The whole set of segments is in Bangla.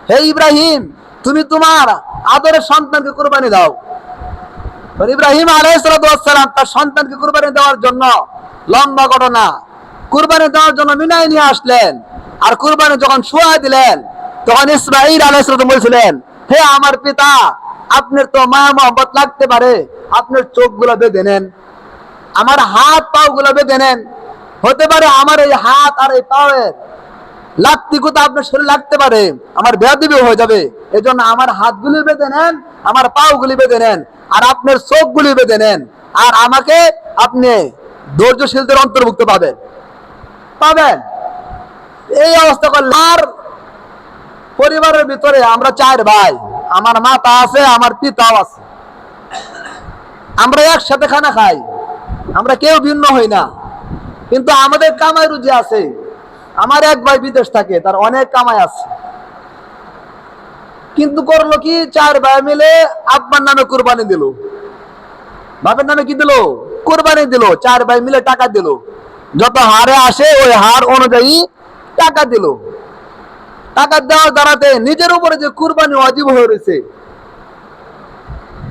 হে ইব্রাহিম, তুমি তোমার আদরের সন্তানকে কুরবানি দাও। ইব্রাহিম আলাইহিস সালাম তার সন্তানকে কুরবানি দেওয়ার জন্য, লম্বা ঘটনা, কুরবানি দেওয়ার জন্য মিনায় নিয়ে আসলেন। আর কুরবানি যখন শোয়া দিলেন, তখন ইসমাঈল আলাইহিস সালাম বলছিলেন, হে আমার পিতা, আপনার তো মায়া মহব্বত লাগতে পারে, আপনার চোখগুলো বেঁধে নেন, আমার হাত পাও গুলো বেঁধে নেন। হতে পারে আমার এই হাত আর এই পায়ের লাত্তি কোথা আপনার শরীরে লাগতে পারে, আমার বেয়াদবি হয়ে যাবে। এই জন্য আমার হাতগুলি বেঁধে নেন, আমার পাগুলি বেঁধে নেন, আর আপনার চোখগুলি বেঁধে নেন। আর আমাকে আপনি ধৈর্যশীলদের অন্তর্ভুক্ত পাবেন পাবেন এই অবস্থা করলে। আর পরিবারের ভিতরে আমরা 4 ভাই, আমার মাতা আছে, আমার পিতাও আছে, আমরা একসাথে খানা খাই, আমরা কেউ ভিন্ন হই না, কিন্তু আমাদের কামাই রুজি আছে। আমার এক ভাই বিদেশ থাকে, তার অনেক কামাই আছে, কিন্তু করলো কি, 4 ভাই মিলে আব্বার নামে কুরবানি দিল, বাপের নামে কি দিল, কুরবানি দিল। 4 ভাই মিলে টাকা দিল, যত হারে আসে ওই হার অনুযায়ী টাকা দিল। টাকা দেওয়ার দ্বারাতে নিজের উপরে যে কুরবানি ওয়াজিব হয়ে রয়েছে,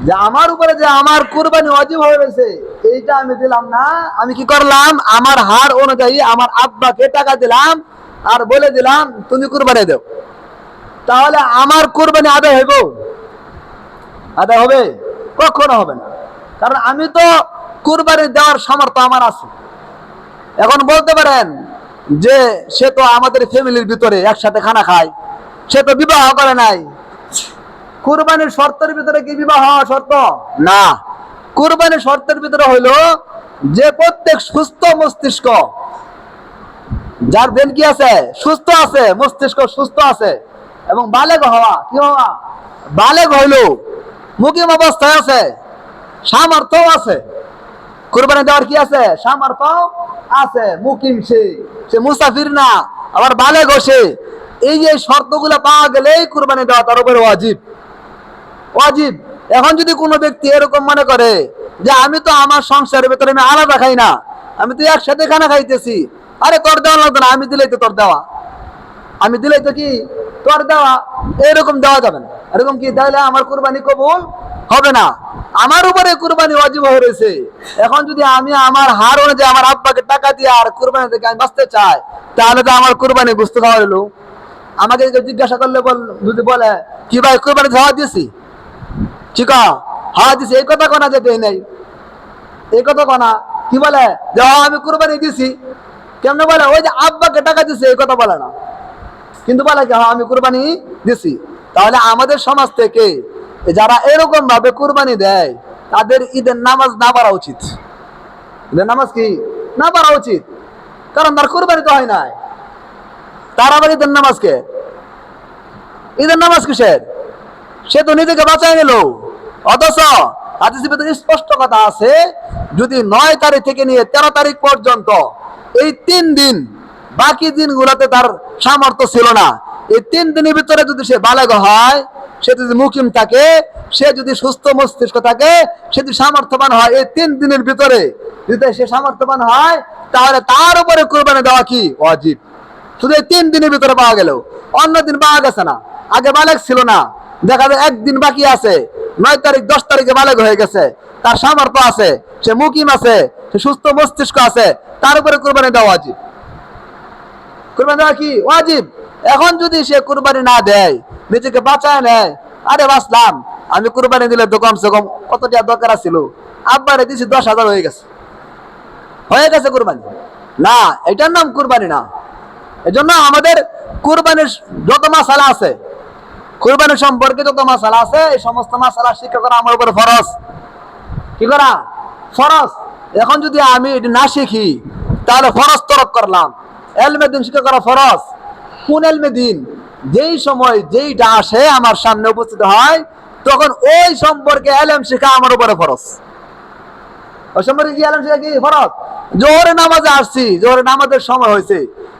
যে আমার উপরে যে আমার কুরবানি ওয়াজিব হয়ে রয়েছে, এইটা আমি দিলাম না। আমি কি করলাম, আমার হার অনুযায়ী আমার আব্বাকে টাকা দিলাম, আর বলে দিলাম তুমি কুরবানি দাও। তাহলে আমার কুরবানি আদায় হইব? আদায় হবে? কখনো হবে না, কারণ আমি তো কুরবানি দেওয়ার সামর্থ্য আমার আছে। এখন বলতে পারেন যে সে তো আমাদের ফ্যামিলির ভিতরে একসাথে খানা খায়, সে তো বিবাহ করে নাই। কুরবানির শর্তের ভিতরে কি বিবাহ হওয়া শর্ত? না। কুরবানির শর্তের ভিতরে হইলো যে প্রত্যেক সুস্থ মস্তিষ্ক, যার ব্রেন কি আছে, সুস্থ আছে, মস্তিষ্ক সুস্থ আছে, এবং বালেগ হওয়া, কি হওয়া, বালেগ হইল, মুকিম অবস্থায় আছে, সামর্থ্য আছে, কুরবানি দেওয়ার কি আছে, সামর্থ্য আছে, মুকিম, সে মুসাফির না, আবার বালেগ সে। এই যে শর্তগুলো পাওয়া গেলেই কুরবানি দেওয়া তার উপরে ওয়াজিব। ওয়াজিব। এখন যদি কোনো ব্যক্তি এরকম মনে করে যে আমি তো আমার সংসারের ভেতরে আমি আলাদা খাই না, আমি তো একসাথে খানা খাইতেছি, আরে তোর দেওয়া লাগতো না, আমি দিলেই তো তোর দেওয়া, আমি দিলেই তো কি তোর দেওয়া, এরকম দেওয়া যাবে না। এরকম কি তাহলে আমার কুরবানি কবুল হবে না। আমার উপরে কুরবানি ওয়াজিব হয়ে রয়েছে। এখন যদি আমি আমার হার অনুযায়ী আমার আব্বাকে টাকা দিয়ে আর কুরবানি থেকে আমি বাঁচতে চাই, তাহলে তো আমার কুরবানি বুঝতে খাওয়া হলো। আমাকে জিজ্ঞাসা করলে যদি বলে কি ভাই কুরবানি খাওয়া দিয়েছি, ঠিক হাওয়া দিছি, এই কথা কোনা যেতে নেই, এই কথা কোনা, কি বলে যে আমি কুরবানি দিছি, কেমনে বলে, ওই যে আব্বাকে টাকা দিছে এই কথা বলে না, কিন্তু বলে কি আমি কুরবানি দিছি। তাহলে আমাদের সমাজ থেকে যারা এরকম ভাবে কুরবানি দেয়, তাদের ঈদের নামাজ না পড়া উচিত। ঈদের নামাজ কি না পড়া উচিত, কারণ তার কুরবানি তো হয় নাই, তার আবার ঈদের নামাজ কে, ঈদের নামাজ কিসের, সে তো নিজেকে বাঁচায় নিল। অথচ হাদিসের ভিতরে স্পষ্ট কথা আছে, যদি 9 তারিখ থেকে নিয়ে 13 তারিখ পর্যন্ত এই 3 দিন, বাকি দিনগুলোতে তার সামর্থ্য ছিল না, এই 3 দিনের ভিতরে যদি সে বালেগ হয়, সে যদি মুকিম থাকে, সে যদি সুস্থ মস্তিষ্ক থাকে, সে যদি সামর্থ্যবান হয়, এই 3 দিনের ভিতরে যদি সে সামর্থ্যবান হয়, তাহলে তার উপরে কুরবানি দেওয়া কি ওয়াজিব। শুধু এই 3 দিনের ভিতরে পাওয়া গেল, অন্য দিন পাওয়া গেছে না, আগে বালেগ ছিল না, দেখা যায় একদিন বাকি আছে, 9 তারিখ 10 তারিখে বালেগ হয়ে গেছে, তার সামর্থ্য আছে, সে মুকিম আছে, সে সুস্থ মস্তিষ্ক আছে, তার উপরে কুরবানি দেওয়া ওয়াজিব। কুরবানি দেওয়া কি ওয়াজিব। এখন যদি সে কুরবানি না দেয়, নিজেকে বাঁচায় নেয়, আরে বাঁচলাম, আমি কুরবানি দিলে তো কমসে কম কত টাকা দরকার ছিল, আব্বারে দিছি 10,000 হয়ে গেছে, কুরবানি না, এটার নাম কুরবানি না। এজন্য আমাদের কুরবানির যত মাসালা আছে, কুরবানি সম্পর্কে যত মাসালা আছে, এই সমস্ত মাসালা শিক্ষা করা আমার উপরে ফরজ। কি করা ফরজ। এখন যদি আমি এটা না শিখি, তাহলে ফরজ তরক করলাম। এলমে দিন শিক্ষা করা ফরজ। কোন এলমে দিন? যেই সময় যেইটা আসে আমার সামনে উপস্থিত হয়, তখন ওই সম্পর্কে এলম শিখা আমার উপরে ফরজ। ওই সম্পর্কে কি এলম শিখা কি ফরজ। জোহরের নামাজে আসছি, জোহরের নামাজের সময় হয়েছে,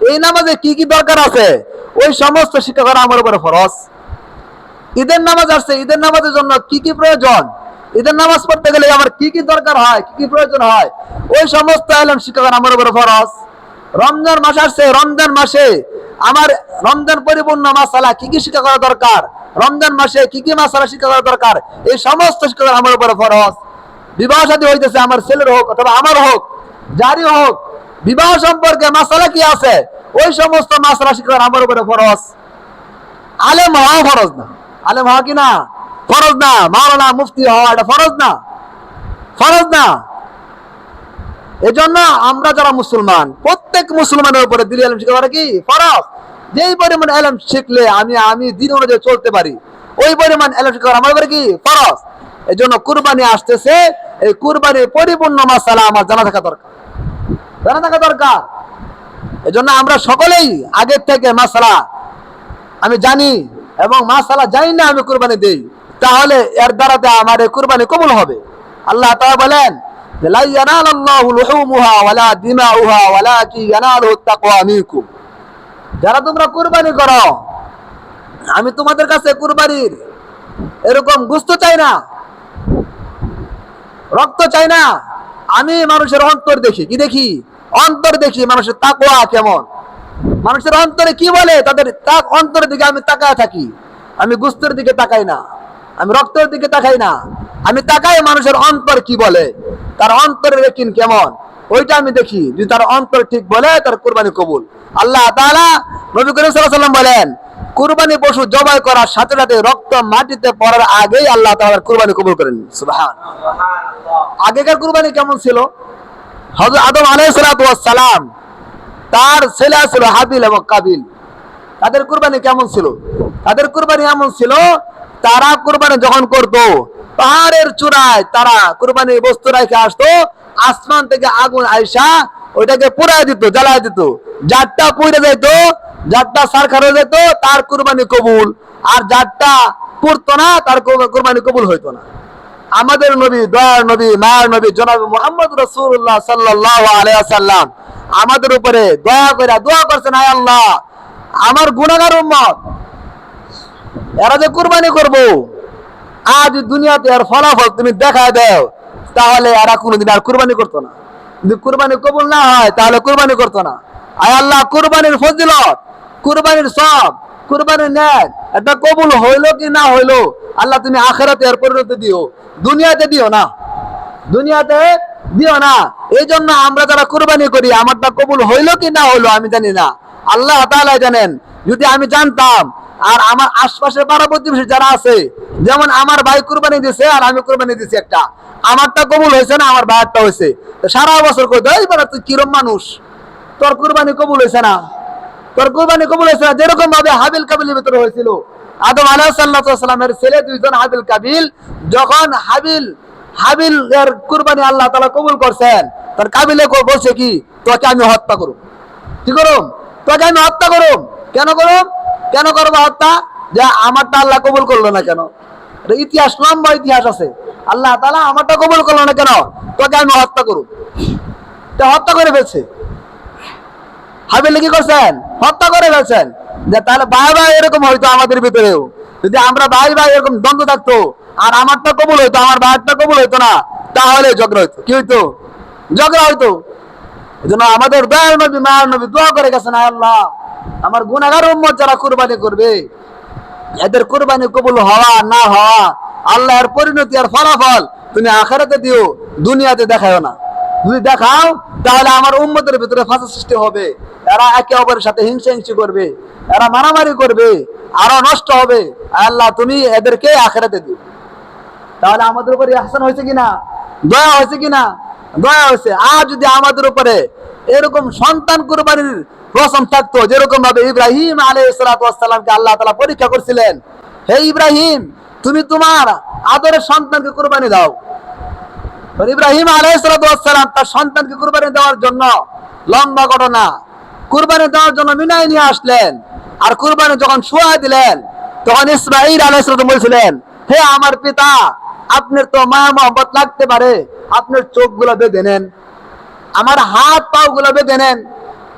এই নামাজে কি কি দরকার আছে, ওই সমস্ত শিক্ষা করা আমার উপরে ফরজ। ঈদের নামাজ আসছে, ঈদের নামাজের জন্য কি কি প্রয়োজন, ঈদের নামাজ পড়তে গেলে আমার কি কি দরকার হয়, কি কি প্রয়োজন হয়, ওই সমস্ত এলম শিক্ষা করা আমার উপরে ফরজ। রমজান মাস আসছে, রমজান মাসে আমার রমজান পরিপূর্ণ মাসালা কি কি শিক্ষা করা দরকার, রমজান মাসে কি কি মাসালা শিক্ষা করা দরকার, এই সমস্ত শিক্ষা করা আমার উপরে ফরজ। বিবাহ শাদী হইতেছে, আমার ছেলের হোক অথবা আমার হোক, যারই হোক, বিবাহ সম্পর্কে মাসালা কি আছে, ওই সমস্ত মাসালা শিক্ষা করা আমার উপরে ফরজ। আলেম হওয়া ফরজ না, আলেম হওয়া কি না ফরজ না, মাওলানা মুফতি হওয়া এটা ফরজ না, ফরজ না। এজন্য আমরা যারা মুসলমান, প্রত্যেক মুসলমানের উপরে দিনী ইলম শিক্ষা করা কি ফরজ। যেই পরিমাণ ইলম শিখলে আমি দিন অনুযায়ী চলতে পারি, ওই পরিমাণ ইলম শিক্ষা করা আমার উপরে কি ফরজ। এজন্য কুরবানি আসতেছে, এই কুরবানির পরিপূর্ণ মাসালা আমার জানা থাকা দরকার, জানা থাকা দরকার। এজন্য আমরা সকলেই আগের থেকে মাসালা আমি জানি, এবং মাসালা জানি না আমি কুরবানি দেই, তাহলে এর দ্বারাতে আমার এই কুরবানি কবুল হবে। আল্লাহ তাআলা বলেন, লা ইয়ানালাল্লাহু লুহুমুহা ওয়ালা দিমাউহা ওয়ালাকিন ইয়ানালুহু তাকওয়া মিনকুম। যারা তোমরা কুরবানি করো, আমি তোমাদের কাছে কুরবানির এরকম গোশত চাই না, রক্ত চাই না। আমি মানুষের অন্তর দেখি, কি দেখি? অন্তর দেখি, মানুষের তাকওয়া কেমন, মানুষের অন্তরে কি বলে, তাদের অন্তরের দিকে আমি তাকায় থাকি। আমি গোশতের দিকে তাকাই না, আমি রক্তের দিকে তাকাই না, আমি তাকাই মানুষের অন্তর কি বলে, তার অন্তরের ইয়াকিন কেমন, ওইটা আমি দেখি। যদি তার অন্তর ঠিক বলে, তার কুরবানি কবুল। আল্লাহ তাআলা নবী করিম সাল্লাল্লাহু আলাইহি ওয়াসাল্লাম বলেন, কুরবানি পশু জবাই করার সাথে সাথে রক্ত মাটিতে পড়ার আগেই আল্লাহ তাআলা কুরবানি কবুল করেন। সুবহানাল্লাহ। আগেকার কুরবানি কেমন ছিল? হযরত আদম আলাইহিস সালাতু ওয়াস সালাম, তার ছেলে ছিল হাবিল এবং কাবিল, তাদের কুরবানি কেমন ছিল? তাদের কুরবানি এমন ছিল, তারা কুরবানি যখন করত, পাহাড়ের চূড়ায় তারা কুরবানির বস্তু রেখে আসতো, আসমান থেকে আগুন আইসা ওইটাকে পুড়ায় দিত, জ্বালায় দিত, যারটা পুড়ে যেত, যারটা সারখার হয়ে যেত, তার কুরবানি কবুল। আর যারটা পুড়তো না, তার কুরবানি কবুল হইতো না। আমাদের নবী, দয়ার নবী, মায়ের নবী জনাব মুহাম্মদ রাসূলুল্লাহ সাল্লাল্লাহু আলাইহি ওয়াসাল্লাম আমাদের উপরে দয়া করে দোয়া করছেন, আয় আল্লাহ, আমার গুনাহগার উম্মত এরা যে কুরবানি করব, আজ দুনিয়াতে এর ফলাফল তুমি দেখায় দাও, তাহলে এরা কোনোদিন আর কুরবানি করতো না। যদি কুরবানি কবুল না হয়, তাহলে কুরবানি করতো না। আয় আল্লাহ, কুরবানির ফজিলত, কুরবানির সব, কুরবানির ন্যায় এটা কবুল হইলো কি না হইলো, আল্লাহ তুমি আখিরাতে এর পরিণতি দিও, দুনিয়াতে দিও না, দুনিয়াতে দিও না। এই জন্য আমরা যারা কুরবানি করি, আমারটা কবুল হইলো কি না হইলো আমি জানি না, আল্লাহ তাআলা জানেন। যদি আমি জানতাম, আর আমার আশপাশের পাড়া প্রতিবেশী যারা আছে, যেমন আমার ভাই কুরবানি দিছে আর আমি কুরবানি দিছি, একটা আমারটা কবুল হয়েছে না, আমার ভাইয়েরটা হয়েছে, সারা বছর কই দেই বড় তুই কিরম মানুষ, তোর কুরবানি কবুল হয়েছে না, তোর কুরবানি কবুল হয়েছে না। যেরকম ভাবে হাবিল কাবিলের ভিতরে হয়েছিল, আদম আলাইহিস সালামের ছেলে দুইজন হাবিল কাবিল, যখন হাবিল এর কুরবানি আল্লাহ তাআলা কবুল করছেন, তার কাবিলে বলছে কি, তোকে আমি হত্যা করব, কি করব, তোকে আমি হত্যা করব। কেন করব? কেন করবো হত্যা? যে আমারটা আল্লাহ কবুল করলো না কেন? ইতিহাস, লম্বা ইতিহাস আছে। আল্লাহ তাআলা আমারটা কবুল করলো না কেন? তোকে আমি হত্যা করব। তা হত্যা করে ফেলছে, হাবিল কি করছেন? হত্যা করে ফেলছেন। যে তাহলে ভাই ভাই এরকম হইতো আমাদের ভিতরেও, যদি আমরা ভাই ভাই এরকম দ্বন্দ্ব থাকতো, আর আমারটা কবুল হইতো, আমার ভাইয়েরটা কবুল হইতো না, তাহলে ঝগড়া হইতো। কি হইতো? ঝগড়া হইতো। এই জন্য আমাদের দয়ার নবী, মায়ের নবী দোয়া করে গেছেন, আয় আল্লাহ, আমার গুনাহগার উম্মত যারা কুরবানি করবে, এদের কুরবানি কবুল হওয়া না হওয়া, আল্লাহর পরিণতি আর ফলাফল তুমি আখিরাতে দিও, দুনিয়াতে দেখাও না। যদি দেখাও, তাহলে আমার উম্মতের ভিতরে ফাসাদ সৃষ্টি হবে, এরা একে অপরের সাথে হিংসাহিংসি করবে, এরা মারামারি করবে, আরো নষ্ট হবে। আল্লাহ তুমি এদেরকে আখিরাতে দিও। তাহলে আমাদের উপরে ইহসান হয়েছে কিনা? দয়া হয়েছে কিনা? দয়া হয়েছে। আর যদি আমাদের উপরে এরকম সন্তান কুরবানির প্রসম থাকতো, যেরকম ভাবে ইব্রাহিম আলাইহিস সালামকে আল্লাহ তাআলা পরীক্ষা করছিলেন, হে ইব্রাহিম, তুমি তোমার আদরের সন্তানকে কুরবানি দাও। ইব্রাহিম আলাইহিস সালাম তার সন্তানকে কুরবানি দেওয়ার জন্য, লম্বা ঘটনা, কুরবানি দেওয়ার জন্য মিনায় নিয়ে আসলেন। আর কুরবানি যখন শোয়া দিলেন, তখন ইসমাঈল আলাইহিস সালাম বলছিলেন, হে আমার পিতা, আপনার তো মায়া মহব্বত লাগতে পারে, আপনার চোখগুলো বেঁধে নেন, আমার হাত পাও গুলো বেঁধে নেন।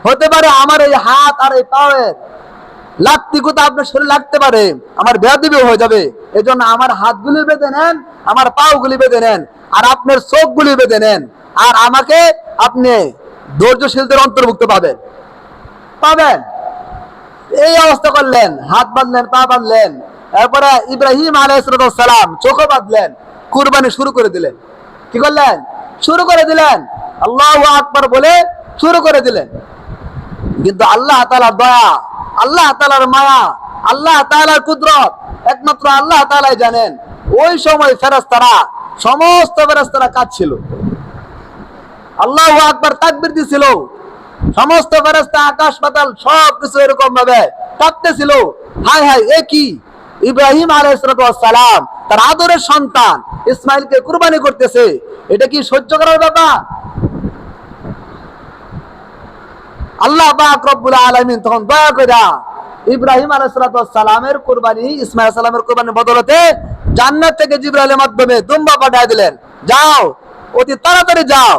হতে পারে আমার এই হাত আর এই পায়ের লাত্তিকুতা আপনার শরীরে লাগতে পারে, আমার বেয়াদবি হয়ে যাবে। এই জন্য আমার হাতগুলি বেঁধে নেন, আমার পাও গুলি বেঁধে নেন, আর আপনার চোখগুলি বেঁধে নেন, আর আমাকে আপনি ধৈর্যশীলদের অন্তর্ভুক্ত পাবেন পাবেন। এই অবস্থা করলেন, হাত বাঁধলেন, পা বাঁধলেন, এরপরে ইব্রাহিম আলাইহিস সালাম চোখও বাঁধলেন, কুরবানি শুরু করে দিলেন। কি করলেন? শুরু করে দিলেন, আল্লাহু আকবার বলে শুরু করে দিলেন। কিন্তু আল্লাহ তাআলার দয়া, আল্লাহ তাআলার মায়া, আল্লাহ তাআলার কুদরত একমাত্র আল্লাহ তাআলাই জানেন। ওই সময় ফেরেশতারা, সমস্ত ফেরেশতারা কাঁদছিল, আল্লাহু আকবার তাকবীর দিছিল, সমস্ত ফেরেশতা আকাশ পাতাল সব কিছু এরকম ভাবে কাঁদতেছিল। হায় হায়, এ কি! ইব্রাহিম আলাইহিস সালাম তার আদরের সন্তান ইসমাইলকে কুরবানি করতেছে, এটা কি সহ্য করার ব্যাপার? আল্লাহ পাক রব্বুল আলামিন তখন দয়া করে ইব্রাহিম আলাইহিস সালামের কুরবানি, ইসমাইল সালামের কুরবানির বদলতে জান্নাত থেকে জিবরাইলের মাধ্যমে দুম্বা পাঠিয়ে দিলেন। যাও, অতি তাড়াতাড়ি যাও,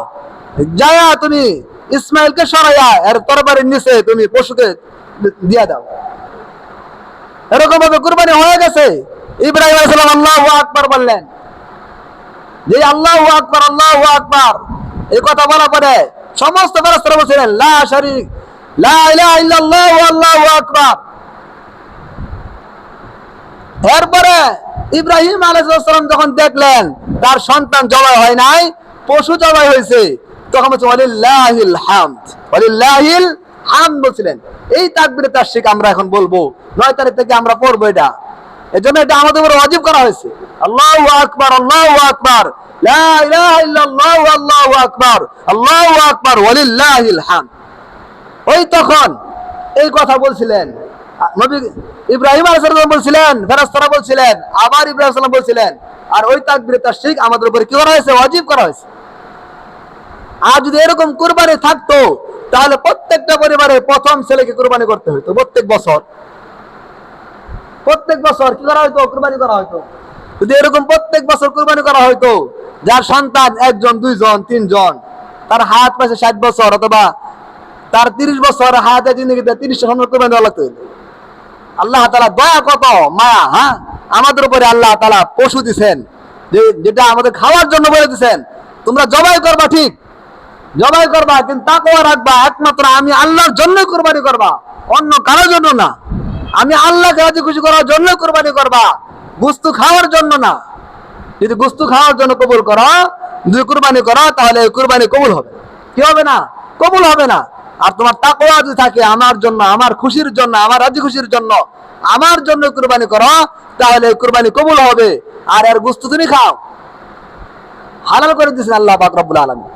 যায়া তুমি ইসমাইলকে সরাইয়া এর তরবারির নিচে তুমি পশুকে দিয়া দাও। এরকম ভাবে কুরবানি হয়ে গেছে। ইব্রাহিম আলাইহিস সালাম আল্লাহু আকবার বললেন। যে আল্লাহু আকবার, আল্লাহু আকবার এই কথা বলা পরে সমস্ত ফেরেশতারা বলছিলেন লা শারীক, লা ইলাহা ইল্লাল্লাহ আল্লাহু আকবার। এরপরে ইব্রাহিম আলাইহিস সালাম যখন দেখলেন তার সন্তান জবাই হয় নাই, পশু জবাই হয়েছে, তখন বলছে ওয়ালিল্লাহিল হামদ, ওয়ালিল্লাহিল হামদ বলছিলেন। এই তাকবীরে তাশরিক আমরা এখন বলবো, 9 তারিখ থেকে আমরা পড়বো এটা। এজন্য এটা আমাদের উপর ওয়াজিব করা হয়েছে। আল্লাহু আকবার, আল্লাহু আকবার, লা ইলাহা ইল্লাল্লাহ আল্লাহু আকবার, আল্লাহু আকবার ওয়ালিল্লাহিল হামদ। ওই তখন এই কথা বলছিলেন নবী ইব্রাহিম আলাইহিস সালাম বলছিলেন, ফেরেশতারা বলছিলেন, আবার ইব্রাহিম সালাম বলছিলেন। আর ওই তাকবীরে তাশরিক আমাদের উপর কি করা হয়েছে? ওয়াজিব করা হয়েছে। আর যদি এরকম কুরবানি থাকতো তাহলে প্রত্যেকটা পরিবারে প্রথম ছেলেকে কুরবানি করতে হতো। প্রত্যেক বছর কি করা হতো? কুরবানি করা হতো। যদি এরকম প্রত্যেক বছর কুরবানি করা হতো, যার সন্তান 1 জন 2 জন 3 জন, তার হায়াত পাশে 60 বছর অথবা তার 30 বছর হায়াতে জিন্দেগিতে 30টা সন্তান কুরবানি দেওয়া লাগতো। আল্লাহ তাআলা দয়া কত মায়া, হ্যাঁ, আমাদের উপরে আল্লাহ তাআলা পশু দিবেন, যেটা আমাদের খাওয়ার জন্য বলে দিবেন, তোমরা জবাই করবা, ঠিক জবাই করবা, কিন্তু তাকওয়া রাখবা, একমাত্র আমি আল্লাহর জন্য কুরবানি করবা, অন্য কারোর জন্য না। আমি আল্লাহকে রাজি খুশি করার জন্য কুরবানি করবা, গোশত খাওয়ার জন্য না। যদি গোশত খাওয়ার জন্য কবুল করো, যদি কুরবানি করো, তাহলে কুরবানি কবুল হবে। কি হবে না? কবুল হবে না। আর তোমার তাকওয়া যদি থাকে আমার জন্য, আমার খুশির জন্য, আমার রাজি খুশির জন্য, আমার জন্য কুরবানি করো, তাহলে কুরবানি কবুল হবে। আর এর গোশত তুমি খাও, হালাল করে দিয়েছেন আল্লাহ পাক রব্বুল আলামিন।